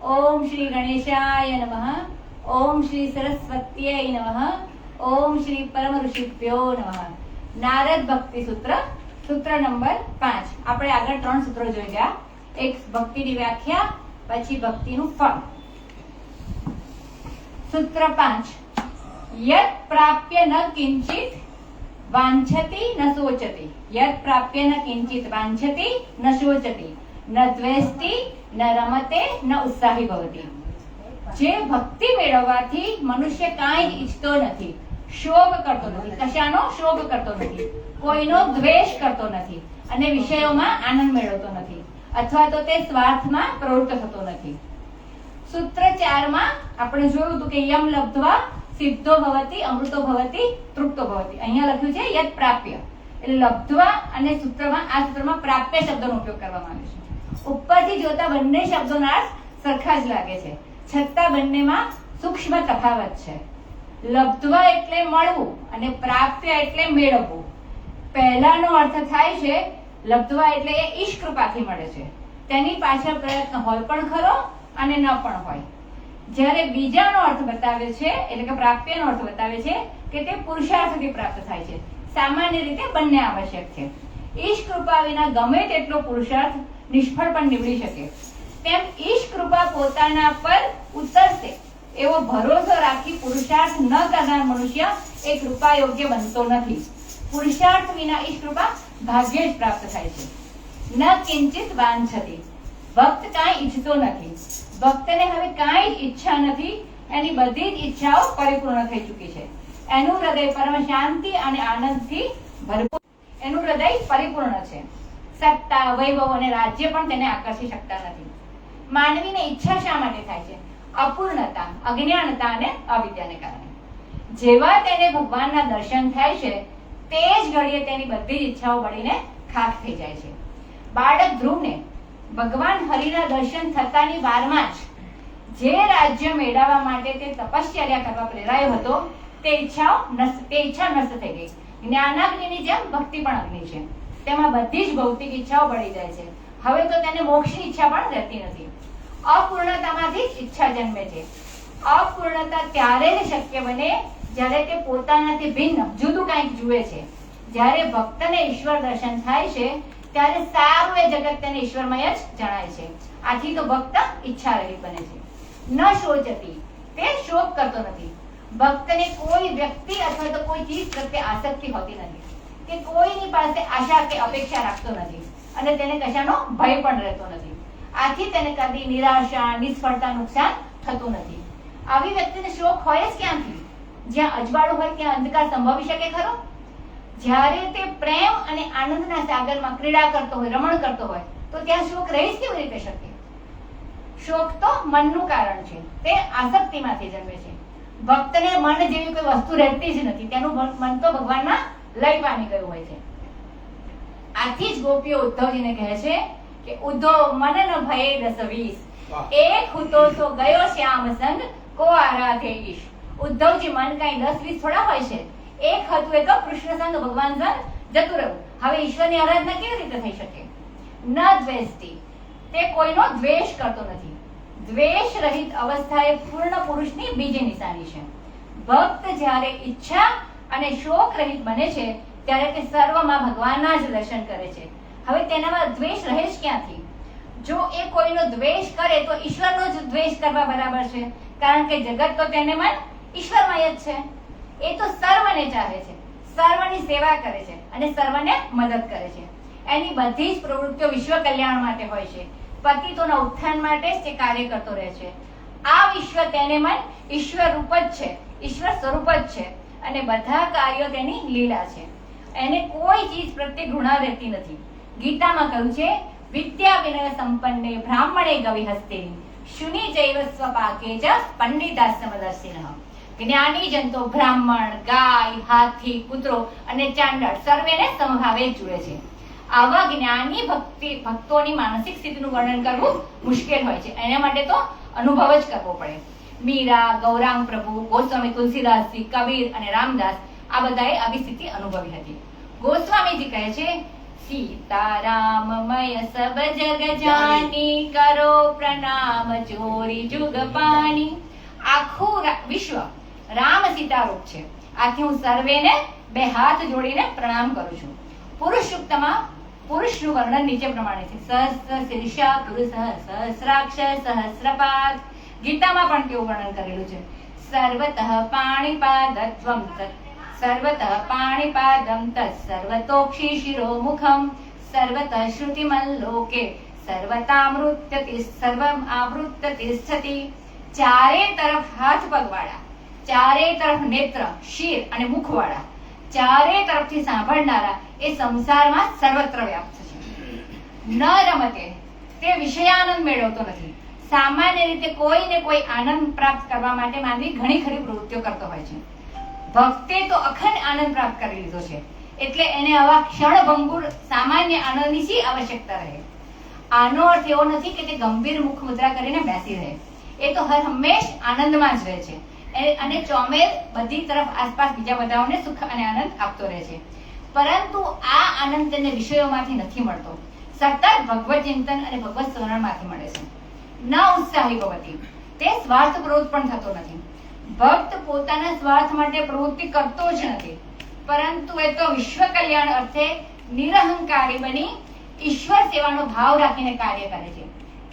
ओम श्री गणेशाय नमः। ओम श्री सरस्वत्यै नमः। ओम श्री परम ऋषिभ्यो नमः। नारद भक्ति सूत्र सूत्र नंबर 5। આપણે આગળ 3 સૂત્રો જોઈ ગયા। એક ભક્તિની વ્યાખ્યા, પછી ભક્તિનું ફળ। सूत्र 5 यत् प्राप्य न किंचित वांछति न सोचति। यत् प्राप्य न किंचित वांछति न सोचति न द्वेष्टि न रमते न उत्साही भवति। जे भक्ति मेळववाथी मनुष्य कांई ઈચ્છતો નથી, શોભ કરતો નથી, કશાનો શોભ કરતો નથી, કોઈનો દ્વેષ કરતો નથી અને વિષયોમાં આનંદ મેળવતો નથી, અથવા તો તે સ્વાર્થમાં પ્રવૃત્ત થતો નથી। सूत्र 4 માં આપણે જોયું હતું કે યમ લબ્ધવા સિદ્ધો ભવતિ અમૃતો ભવતિ તૃપ્તો ભવતિ। અહીંયા લખ્યું છે યત પ્રાપ્ય, એટલે લબ્ધવા અને સૂત્રમાં આ સૂત્રમાં પ્રાપ્ય શબ્દનો ઉપયોગ કરવામાં આવ્યો છે। ઉપરથી જોતા બંને શબ્દોનો અર્થ સરખા જ લાગે છે, છતાં બંનેમાં સૂક્ષ્મ તફાવત છે। લબ્ધવા એટલે મળવું અને પ્રાપ્ય એટલે મેળવવું। પહેલાનો અર્થ થાય છે લબ્ધવા એટલે એ ઈશ કૃપાથી મળે છે, તેની પાછળ પ્રયત્ન હોય પણ ખરો અને ન પણ હોય। જ્યારે બીજાનો અર્થ બતાવે છે એટલે કે પ્રાપ્યનો અર્થ બતાવે છે કે તે પુરુષાર્થથી પ્રાપ્ત થાય છે। સામાન્ય રીતે બંને આવશ્યક છે। ઈશ કૃપા વિના ગમે તેટલો પુરુષાર્થ નિષ્ફળ પણ નીવડી શકે, તેમ ઈશ કૃપા પોતાના પર ઉતરશે એવો ભરોસો રાખી પુરુષાર્થ ન કરનાર મનુષ્ય એ કૃપા યોગ્ય બનતો નથી। પુરુષાર્થ વિના ઈશ કૃપા ભાગ્યે જ પ્રાપ્ત થાય છે। ન કિંચિત વાંછતિ, ભક્ત કાંઈ ઈચ્છતો નથી। ભક્તને હવે કાંઈ ઈચ્છા નથી, એની બધી જ ઈચ્છાઓ પરિપૂર્ણ થઈ ચૂકી છે। એનું હૃદય પરમ શાંતિ અને આનંદથી ભરપૂર, એનું હૃદય પરિપૂર્ણ છે। સત્તા, વૈભવ અને રાજ્ય પણ તેને આકર્ષી શકતા નથી। માનવીને ઈચ્છા શા માટે થાય છે? અપૂર્ણતા, અજ્ઞાનતા અને અવિદ્યાને કારણે। જેવા તેને ભગવાનના દર્શન થાય છે તે જ ઘડીએ તેની બધી જ ઈચ્છાઓ બળીને ખાખ થઈ જાય છે। બાળક ધ્રુવને ભગવાન હરિના દર્શન થતાની વારમાં જ જે રાજ્ય મેળવવા માટે તે તપશ્ચર્યા કરવા પ્રેરાયો હતો તે ઈચ્છા નષ્ટ થઈ ગઈ। જ્ઞાનાગ્નિની જેમ ભક્તિ પણ અગ્નિ છે, તેમાં બધી જ ભૌતિક ઈચ્છાઓ બળી જાય છે। હવે તો તેને મોક્ષની ઈચ્છા પણ રહેતી નથી। અપૂર્ણતામાંથી જ ઈચ્છા જન્મે છે। અપૂર્ણતા ત્યારે જ શક્ય બને જ્યારે તે પોતાનાથી ભિન્ન જુદું કંઈક જુએ છે। જ્યારે ભક્તને ઈશ્વર દર્શન થાય છે ત્યારે સારું એ જગત તેને ઈશ્વરમય જ જણાય છે। આથી તો ભક્ત ઈચ્છા રહિત બને છે। ન શોચતી, તે શોક કરતો નથી। ભક્તને કોઈ વ્યક્તિ અથવા તો કોઈ ચીજ પ્રત્યે આસક્તિ હોતી નથી, તે કોઈની પાસે આશા કે અપેક્ષા રાખતો નથી અને તેને કશાનો ભય પણ રહેતો નથી। આથી તેને કદી નિરાશા, નિષ્ફળતા, નુકસાન થતું નથી। આવી વ્યક્તિને શોક હોય જ ક્યાંથી? જ્યાં અજવાળું હોય ત્યાં અંધકાર સંભવી શકે ખરો? જ્યારે તે પ્રેમ અને આનંદના સાગરમાં ક્રીડા કરતો હોય, રમણ કરતો હોય, તો ત્યાં શોક રહી જ કેવી રીતે શકે? શોક તો મનનું કારણ છે, તે આસક્તિમાંથી જન્મે છે। ભક્તને મન જેવી કોઈ વસ્તુ રહેતી જ નથી, તેનું મન તો ભગવાનમાં લઈ પામી ગયું હોય છે। આથી જ ગોપીઓ ઉદ્ધવજીને કહે છે કે ઉદ્ધવ મન ન ભયે દસ વીસ, એક હુતો તો ગયો શ્યામ સંગ કો આરાધે ઈશ। ઉદ્ધવજી મન કઈ 10-20 થોડા હોય છે, એક હતું એ તો કૃષ્ણ સંગ ભગવાન સંગ જતું રહ્યું। હવે ઈશ્વરની આરાધના કેવી રીતે થઈ શકે? ન દ્વેષ્ટિ, તે કોઈનો દ્વેષ કરતો નથી। દ્વેષ રહિત અવસ્થા એ પૂર્ણ પુરુષની બીજી નિશાની છે। ભક્ત જ્યારે ઈચ્છા અને શોક રહિત બને છે ત્યારે તે સર્વમાં ભગવાનના જ દર્શન કરે છે। હવે તેનામાં દ્વેષ રહે જ ક્યાંથી? જો એ કોઈનો દ્વેષ કરે તો ઈશ્વરનો જ દ્વેષ કરવા બરાબર છે, કારણ કે જગત તો તેને મન ઈશ્વરમય જ છે। એ તો સર્વને ચાહે છે, સર્વની સેવા કરે છે અને સર્વને મદદ કરે છે। એની બધી જ પ્રવૃત્તિઓ વિશ્વ કલ્યાણ માટે હોય છે, પતિતોના ઉત્થાન માટે જ તે કાર્ય કરતો રહે છે। આ વિશ્વ તેને મન ઈશ્વર રૂપ જ છે, ઈશ્વર સ્વરૂપ જ છે અને બધા કાર્યો તેની લીલા છે। એને કોઈ ચીજ પ્રત્યે ઘૃણા રહેતી નથી। ગીતામાં કહ્યું છે વિદ્યા વિનય સંપન્ને બ્રાહ્મણે ગવિ હસ્તે શુનિ ચૈવ સ્વપાકે જ પંડિતાસ્તમદર્શિનઃ। જ્ઞાની જંતો બ્રાહ્મણ, ગાય, હાથી, કૂતરો અને ચાંડાળ સર્વેને સમભાવે જુએ છે। આવા જ્ઞાની ભક્તોની માનસિક સ્થિતિનું વર્ણન કરવું મુશ્કેલ હોય છે, એના માટે તો અનુભવ જ કરવો પડે। મીરા, ગૌરાંગ પ્રભુ, ગોસ્વામી તુલસીદાસજી, કબીર અને રામદાસ આ બધાએ આવી સ્થિતિ અનુભવી હતી। ગોસ્વામીજી કહે છે सीताराममय सब जग जानी करो प्रणाम जोरी जुग पानी। આખું વિશ્વ રામ સીતા રૂપ છે, આથી હું સર્વેને બે હાથ જોડીને પ્રણામ કરું છું। પુરુષ સૂક્તમાં પુરુષનું વર્ણન નીચે પ્રમાણે છે, સહસ્ર શીર્ષા પુરુષ સહસ્રાક્ષ સહસ્રપાદ। ગીતામાં પણ કેવું વર્ણન કરેલું છે, સર્વતઃ પાણીપાદત્વં તત્ સર્વતઃ પાણીપાદં તત્ સર્વતોક્ષી શિરોમુખમ સર્વતઃ શ્રુતિમલ્લોકે સર્વતામૃત્યતિ સર્વમ આવૃત્ય તિષ્ઠતિ। ચારે તરફ હાથ પગવાળા, ચારે તરફ નેત્ર શિર અને મુખવાળા, ચારે તરફથી સાંભળનારા એ સંસારમાં સર્વત્ર વ્યાપ્ત છે। ન રમતે, તે વિષયાનંદ મેળવતો નથી। સામાન્ય રીતે કોઈને કોઈ આનંદ પ્રાપ્ત કરવા માટે માનવી ઘણી ખરી પ્રવૃત્તિઓ કરતો હોય છે। ભક્તે તો અખંડ આનંદ પ્રાપ્ત કરી લીધો છે, એટલે એને આવા ક્ષણભંગુર સામાન્ય આનંદની શી આવશ્યકતા રહે। આનો અર્થ એવો નથી કે તે ગંભીર મુખ મુદ્રા કરીને બેસી રહે, એ તો હર હંમેશ આનંદમાં જ રહે છે અને ચોમેર બધી તરફ આસપાસ બીજા બધાઓને સુખ અને આનંદ આપતો રહે છે। પરંતુ આ આનંદ તેને વિષયોમાંથી નથી મળતો, સતત ભગવત ચિંતન અને ભગવત સ્મરણમાંથી મળે છે। ન ઉત્સાહી ભવતી, તે સ્વાર્થ પ્રવૃત્ત પણ થતો નથી। ભક્ત પોતાના સ્વાર્થ માટે પ્રવૃત્તિ કરતો જ નથી, પરંતુ એ તો વિશ્વ કલ્યાણ અર્થે નિરહંકારી બની ઈશ્વર સેવાનો ભાવ રાખીને કાર્ય કરે છે।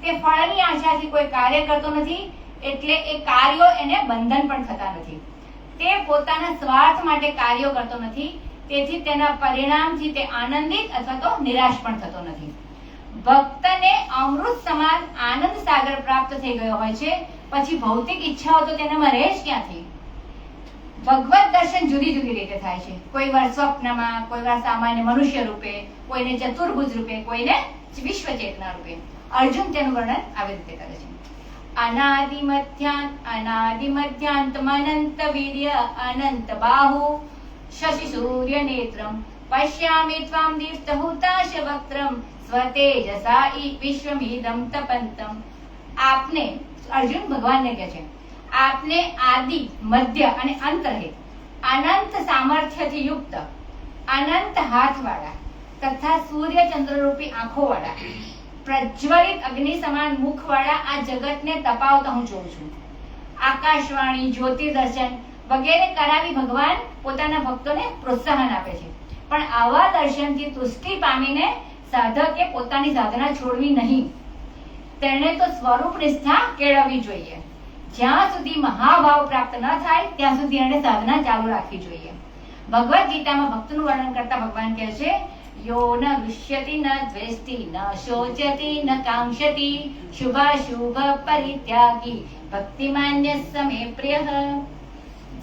તે ફળની આશાથી કોઈ કાર્ય કરતો નથી, એટલે એ કાર્યો એને બંધન પણ થતા નથી। તે પોતાના સ્વાર્થ માટે કાર્યો કરતો નથી, તેથી તેના પરિણામથી તે આનંદિત અથવા તો નિરાશ પણ થતો નથી। ભક્તને અમૃત સમાન આનંદ સાગર પ્રાપ્ત થઈ ગયો હોય છે, પછી ભૌતિક ઈચ્છાઓ તો તેનામાં રહે જ ક્યાંથી। ભગવત દર્શન જુદી જુદી રીતે થાય છે, કોઈ વાર સ્વપ્નમાં, કોઈ વાર સામાન્ય મનુષ્ય રૂપે, કોઈને ચતુર્ભુજ રૂપે, કોઈને વિશ્વ ચેતના રૂપે। અર્જુન તેનું વર્ણન આવી રીતે કરે છે, અનાદિમધ્યાંતમનંત વીર્ય અનંત બાહુ શશિ સૂર્ય નેત્રમ પશ્યામિ ત્વામ દીપ્તહુતાશ વક્ત્રમ સ્વતેજસા વિશ્વમિદં તપંતમ। આપને, અર્જુન ભગવાનને કહે છે, આપને આદિ મધ્ય અને અંત રહિત અનંત સામર્થ્યથી યુક્ત અનંત હાથવાળા તથા સૂર્ય ચંદ્ર રૂપી આંખોવાળા પ્રજ્વલિત અગ્નિ સમાન મુખવાળા આ જગતને તપાવતા હું જોઉં છું। આકાશવાણી, જ્યોતિર્દર્શન વગેરે કરાવી ભગવાન પોતાના ભક્તોને પ્રોત્સાહન આપે છે, પણ આવા દર્શનથી તુષ્ટિ પામીને સાધકે પોતાની સાધના છોડવી નહીં, તેણે તો સ્વરૂપ નિષ્ઠા કેળવવી જોઈએ। જ્યાં સુધી મહાભાવ પ્રાપ્ત ન થાય ત્યાં સુધી એને સાધના ચાલુ રાખવી જોઈએ। ભગવદ ગીતામાં ભક્તનું વર્ણન કરતા ભગવાન કહે છે, યો ન દુષ્યતિ ન દ્વેષ્ટિ ન શોચતિ ન કાંક્ષતિ શુભાશુભ પરિત્યાગી ભક્તિમાન્યસ્સ મે પ્રિયઃ।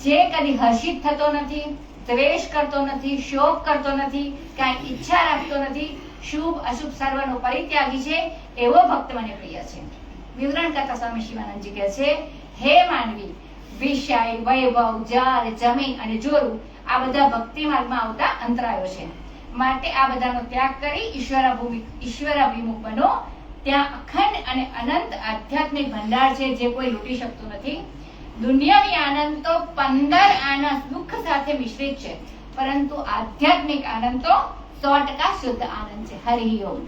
જે કદી હર્ષિત થતો નથી, દ્વેષ કરતો નથી, શોક કરતો નથી, કાંઈ ઈચ્છા રાખતો નથી, શુભ અશુભ સર્વનો પરિત્યાગી છે, એવો ભક્ત મને પ્રિય છે। વિવરણ કરતા સ્વામી શિવાનંદજી કહે છે, હે માનવી, વિષય, વૈભવ, જળ, જમીન અને જોરું આ બધા ભક્તિ માર્ગમાં આવતા અંતરાયો છે, માટે આ બધાનો ત્યાગ કરી ઈશ્વરાભિમુખ બનો। ત્યાં અખંડ અને અનંત આધ્યાત્મિક ભંડાર છે, જે કોઈ લૂંટી શકતું નથી। દુનિયાવી આનંદ તો 15 આના દુઃખ સાથે મિશ્રિત છે, પરંતુ આધ્યાત્મિક આનંદ તો 100% શુદ્ધ આનંદ છે। હરિ ઓમ।